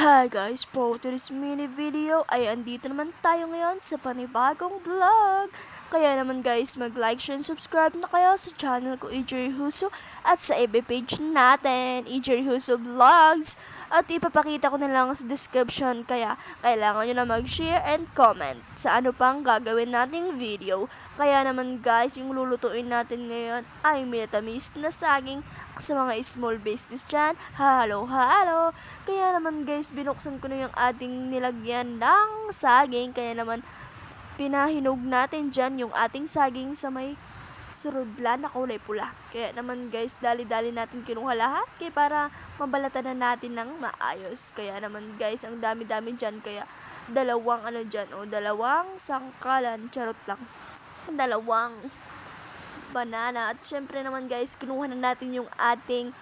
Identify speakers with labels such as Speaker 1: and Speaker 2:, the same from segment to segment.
Speaker 1: Hi guys, for today's mini video ay andito naman tayo ngayon sa panibagong vlog. Kaya naman guys, mag-like, share, and subscribe na kayo sa channel ko, EJ Huso, at sa FB page natin, EJ Huso Vlogs. At ipapakita ko na lang sa description, kaya kailangan nyo na mag-share and comment sa ano pang gagawin nating video. Kaya naman guys, yung lulutuin natin ngayon ay minatamis na saging sa mga small business dyan. Halo. Kaya naman guys, binuksan ko na yung ating nilagyan ng saging. Kaya naman, pinahinog natin dyan yung ating saging sa may surudla na kulay pula. Kaya naman guys, dali-dali natin kinuha lahat kaya para mabalatan na natin ng maayos. Kaya naman guys, ang dami-dami dyan. Kaya dalawang dalawang sangkalan. Charot lang. Dalawang banana. At syempre naman guys, kinuha na natin yung ating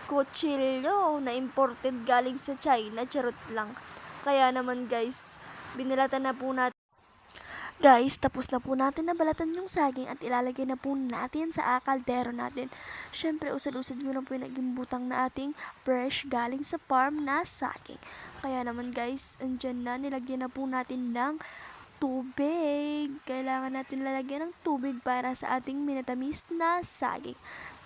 Speaker 1: kutsilyo na imported galing sa China. Charot lang. Kaya naman guys, binilatan na po natin. Guys, tapos na po natin nabalatan yung saging at ilalagay na po natin sa kaldero natin. Syempre, usad-usad mo na po yung naging butang na ating fresh galing sa farm na saging. Kaya naman guys, andyan na, nilagyan na po natin ng tubig. Kailangan natin lalagyan ng tubig para sa ating minatamis na saging.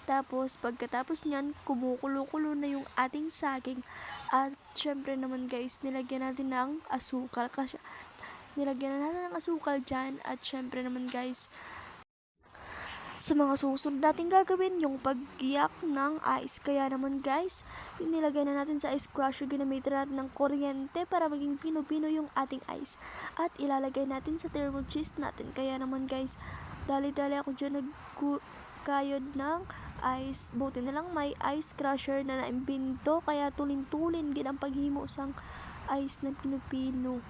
Speaker 1: Tapos, pagkatapos nyan, kumukulo-kulo na yung ating saging. At, syempre naman guys, nilagyan natin ng asukal. Kasi, nilagyan na natin ng asukal dyan. At, syempre naman guys, sa mga susunod natin gagawin, yung paggiyak ng ice. Kaya naman guys, nilagay na natin sa ice crusher, ginamitan natin ng kuryente para maging pino-pino yung ating ice. At, ilalagay natin sa thermal cheese natin. Kaya naman guys, dali-dali ako dyan nagkayod ng ice. Buti na lang may ice crusher na naimbento, kaya tulin-tulin gid ang paghimo sang ice na pinupino,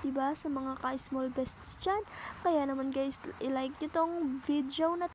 Speaker 1: diba, sa mga ka-small besties dyan. Kaya naman guys, i-like nyo tong video na